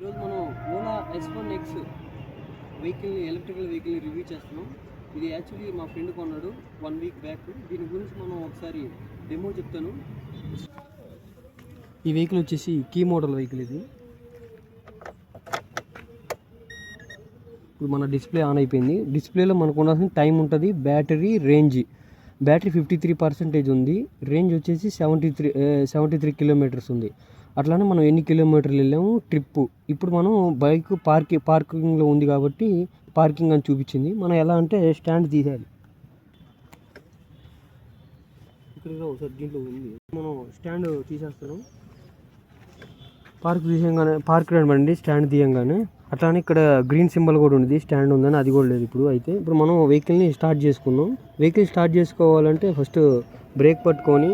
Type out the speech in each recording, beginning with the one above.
ఈరోజు మనం ఓలా S1X వెహికల్ని ఎలక్ట్రికల్ వెహికల్ని రివ్యూ చేస్తున్నాం. ఇది యాక్చువల్లీ మా ఫ్రెండ్ కొన్నాడు 1 వీక్ బ్యాక్. దీని గురించి మనం ఒకసారి డెమో చెప్తాను. ఈ వెహికల్ వచ్చేసి కీ మోడల్ వెహికల్. ఇది ఇప్పుడు మన డిస్ప్లే ఆన్ అయిపోయింది. డిస్ప్లేలో మనకు ఉండాల్సిన టైం ఉంటుంది, బ్యాటరీ, బ్యాటరీ 53% ఉంది. రేంజ్ వచ్చేసి 73 కిలోమీటర్స్ ఉంది. అట్లానే మనం ఎన్ని కిలోమీటర్లు వెళ్ళాము ట్రిప్పు. ఇప్పుడు మనం బైక్ పార్కింగ్లో ఉంది కాబట్టి పార్కింగ్ అని చూపించింది. మనం ఎలా అంటే స్టాండ్ తీసేయాలి. ఇక్కడ ఒకసారి దీంట్లో ఉంది, మనం స్టాండ్ తీసేస్తున్నాం. పార్క్ రండి స్టాండ్ తీయంగానే. అట్లానే ఇక్కడ గ్రీన్ సింబల్ కూడా ఉంది, స్టాండ్ ఉందని. అది కూడా లేదు ఇప్పుడు. ఇప్పుడు మనం వెహికల్ని స్టార్ట్ చేసుకుందాం. వెహికల్ స్టార్ట్ చేసుకోవాలంటే ఫస్ట్ బ్రేక్ పట్టుకొని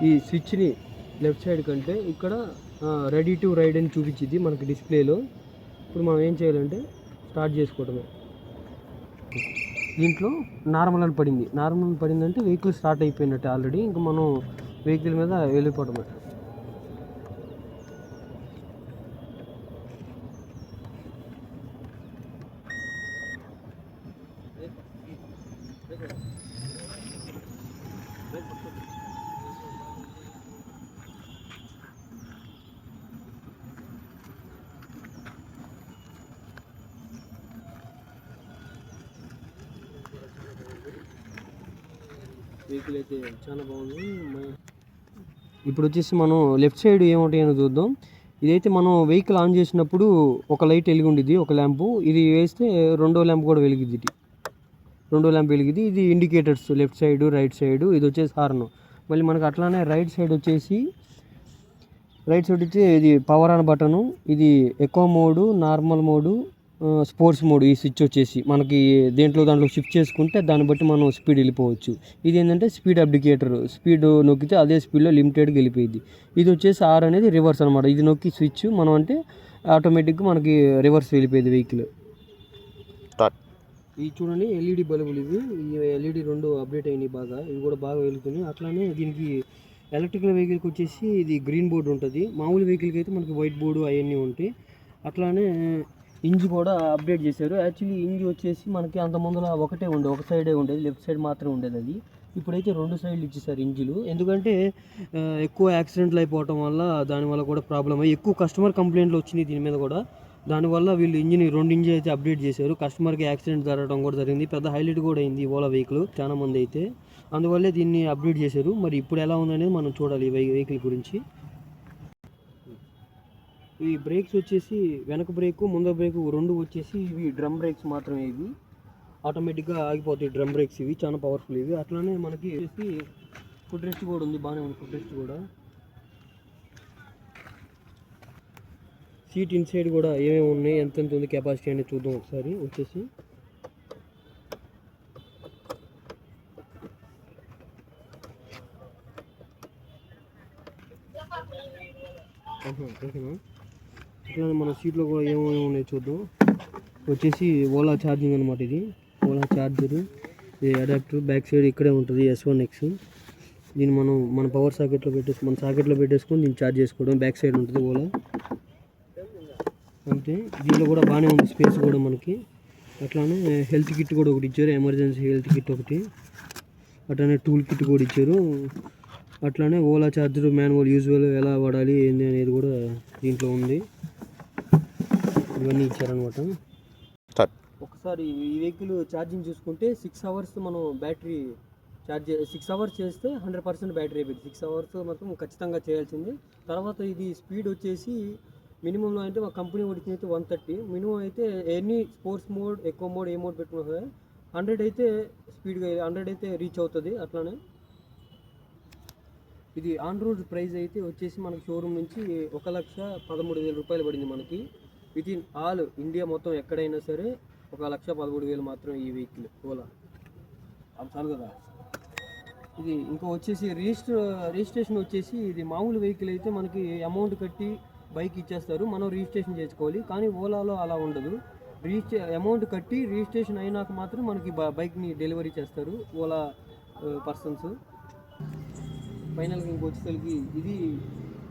ఈ స్విచ్ని లెఫ్ట్ సైడ్ కంటే ఇక్కడ రెడీ టు రైడ్ అని చూపించింది మనకి డిస్ప్లేలో. ఇప్పుడు మనం ఏం చేయాలంటే స్టార్ట్ చేసుకోవడమే. దీంట్లో నార్మల్ అని పడిందంటే వెహికల్ స్టార్ట్ అయిపోయినట్టే ఆల్రెడీ. ఇంకా మనం వెహికల్ మీద వెళ్ళిపోవడమే. వెహికల్ అయితే చాలా బాగుంది. ఇప్పుడు వచ్చేసి మనం లెఫ్ట్ సైడ్ ఏముంటాయని చూద్దాం. ఇదైతే మనం వెహికల్ ఆన్ చేసినప్పుడు ఒక లైట్ వెలిగి ఉండిద్ది, ఒక ల్యాంపు. ఇది వేస్తే రెండో ల్యాంప్ కూడా వెలిగిద్ది. ఇది indicators left side, right side. ఇది వచ్చేసి హార్న్. మళ్ళీ మనకు అట్లానే రైట్ సైడ్ వచ్చి ఇది పవర్ ఆన్ బటను. ఇది eco mode, normal mode, sports mode. ఈ స్విచ్ వచ్చేసి మనకి దాంట్లో షిఫ్ట్ చేసుకుంటే దాన్ని బట్టి మనం స్పీడ్ వెళ్ళిపోవచ్చు. ఇది ఏంటంటే స్పీడ్ అప్లికేటర్. స్పీడ్ నొక్కితే అదే స్పీడ్లో లిమిటెడ్గా వెళ్ళిపోయింది. ఇది వచ్చేసి ఆర్ అనేది రివర్స్ అనమాట. ఇది నొక్కి స్విచ్ మనం అంటే ఆటోమేటిక్గా మనకి రివర్స్ వెళ్ళిపోయింది వెహికల్. ఇవి చూడండి ఎల్ఈడి బల్బులు. ఈ ఎల్ఈడి 2 అప్డేట్ అయినాయి బాగా. ఇవి కూడా బాగా వెలుగుతున్నాయి. అట్లానే దీనికి ఎలక్ట్రికల్ వెహికల్కి వచ్చేసి ఇది గ్రీన్ బోర్డు ఉంటుంది. మామూలు వెహికల్కి అయితే మనకి వైట్ బోర్డు అవన్నీ ఉంటాయి. అట్లానే ఇంజి కూడా అప్డేట్ చేశారు. యాక్చువల్లీ ఇంజి వచ్చేసి మనకి అంత ముందులో ఒక సైడే ఉండేది, లెఫ్ట్ సైడ్ మాత్రమే ఉండేది. అది ఇప్పుడైతే 2 సైడ్లు ఇచ్చేసారు ఇంజిలు. ఎందుకంటే ఎక్కువ యాక్సిడెంట్లు అయిపోవటం వల్ల దానివల్ల కూడా ప్రాబ్లం అయ్యి ఎక్కువ కస్టమర్ కంప్లైంట్లు వచ్చినాయి దీని మీద కూడా. దానివల్ల వీళ్ళు 2 ఇంజిన్ అయితే అప్డేట్ చేశారు. కస్టమర్కి యాక్సిడెంట్ జరగడం కూడా జరిగింది. పెద్ద హైలైట్ కూడా అయింది ఓలా వెహికల్ చాలా మంది అయితే. అందువల్లే దీన్ని అప్డేట్ చేశారు. మరి ఇప్పుడు ఎలా ఉందనేది మనం చూడాలి ఈ వెహికల్ గురించి. ఈ బ్రేక్స్ వచ్చేసి వెనక బ్రేకు, ముందర బ్రేకు 2 వచ్చేసి ఇవి డ్రమ్ బ్రేక్స్ మాత్రమే. ఇవి ఆటోమేటిక్గా ఆగిపోతాయి డ్రమ్ బ్రేక్స్. ఇవి చాలా పవర్ఫుల్. ఇవి అట్లానే మనకి వచ్చేసి ఫుడ్ రెస్ట్ కూడా ఉంది, బాగానే ఉంది ఫుడ్ రెస్ట్ కూడా. సీట్ ఇన్సైడ్ కూడా ఏమేమి ఉన్నాయి, ఎంత ఉంది కెపాసిటీ అనేది చూద్దాం ఒకసారి. వచ్చేసి ఓకేనా. అట్లానే మన సీట్లో కూడా ఏమేమి ఉన్నాయో చూద్దాం. వచ్చేసి ఓలా ఛార్జింగ్ అనమాట. ఇది ఓలా ఛార్జరు, ఇది అడాప్టర్. బ్యాక్ సైడ్ ఇక్కడే ఉంటుంది S1X. దీన్ని మన పవర్ సాకెట్లో పెట్టేసుకొని దీన్ని ఛార్జ్ చేసుకోవడం. బ్యాక్ సైడ్ ఉంటుంది ఓలా. అంతే. దీనిలో కూడా బాగానే ఉంది స్పేస్ కూడా మనకి. అట్లానే హెల్త్ కిట్ కూడా ఒకటి ఇచ్చారు, ఎమర్జెన్సీ హెల్త్ కిట్ ఒకటి. అట్లానే టూల్ కిట్ కూడా ఇచ్చారు. అట్లానే ఓలా ఛార్జర్ మాన్యువల్, యూజువల్ ఎలా వాడాలి ఏంది అనేది కూడా దీంట్లో ఉంది. ఇవన్నీ ఇచ్చారనమాట. ఒకసారి ఈ వెహికల్ ఛార్జింగ్ చూసుకుంటే 6 అవర్స్ మనం బ్యాటరీ ఛార్జ్ 6 అవర్స్ చేస్తే 100% బ్యాటరీ అయిపోయింది. 6 అవర్స్ మాత్రం ఖచ్చితంగా చేయాల్సింది. తర్వాత ఇది స్పీడ్ వచ్చేసి మినిమంలో అంటే మా కంపెనీ వాడికి అయితే 130. మినిమం అయితే ఎనీ స్పోర్ట్స్ మోడ్, ఎక్కువ మోడ్, ఏ మోడ్ పెట్టుకున్నా సరే 100 అయితే స్పీడ్గా 100 అయితే రీచ్ అవుతుంది. అట్లానే ఇది ఆన్ రోడ్ ప్రైస్ అయితే వచ్చేసి మనకి షోరూమ్ నుంచి 1,13,000 రూపాయలు పడింది మనకి. విత్ ఇన్ ఆల్ ఇండియా మొత్తం ఎక్కడైనా సరే 1,13,000 మాత్రమే ఈ వెహికల్ ఓలా. చాలు కదా. ఇది ఇంకా వచ్చేసి రిజిస్ట్రేషన్ వచ్చేసి ఇది మామూలు వెహికల్ అయితే మనకి అమౌంట్ కట్టి బైక్ ఇచ్చేస్తారు, మనం రిజిస్ట్రేషన్ చేసుకోవాలి. కానీ ఓలాలో అలా ఉండదు. అమౌంట్ కట్టి రిజిస్ట్రేషన్ అయినాక మాత్రం మనకి బైక్ని డెలివరీ చేస్తారు ఓలా పర్సన్స్. ఫైనల్గా ఇంకొచ్చేసరికి ఇది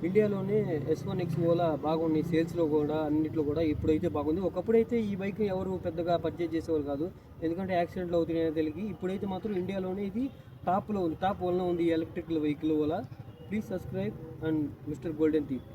ఇండియాలోనే S1X ఓలా బాగున్నాయి, సేల్స్లో కూడా అన్నింటిలో కూడా ఇప్పుడైతే బాగుంది. ఒకప్పుడైతే ఈ బైక్ ఎవరు పెద్దగా పర్చేజ్ చేసేవాళ్ళు కాదు, ఎందుకంటే యాక్సిడెంట్లు అవుతున్నాయని తెలిసి. ఇప్పుడైతే మాత్రం ఇండియాలోనే ఇది టాప్లో ఉంది, టాప్ 1లో ఉంది electrical vehicle Ola. Please subscribe and mister golden thief.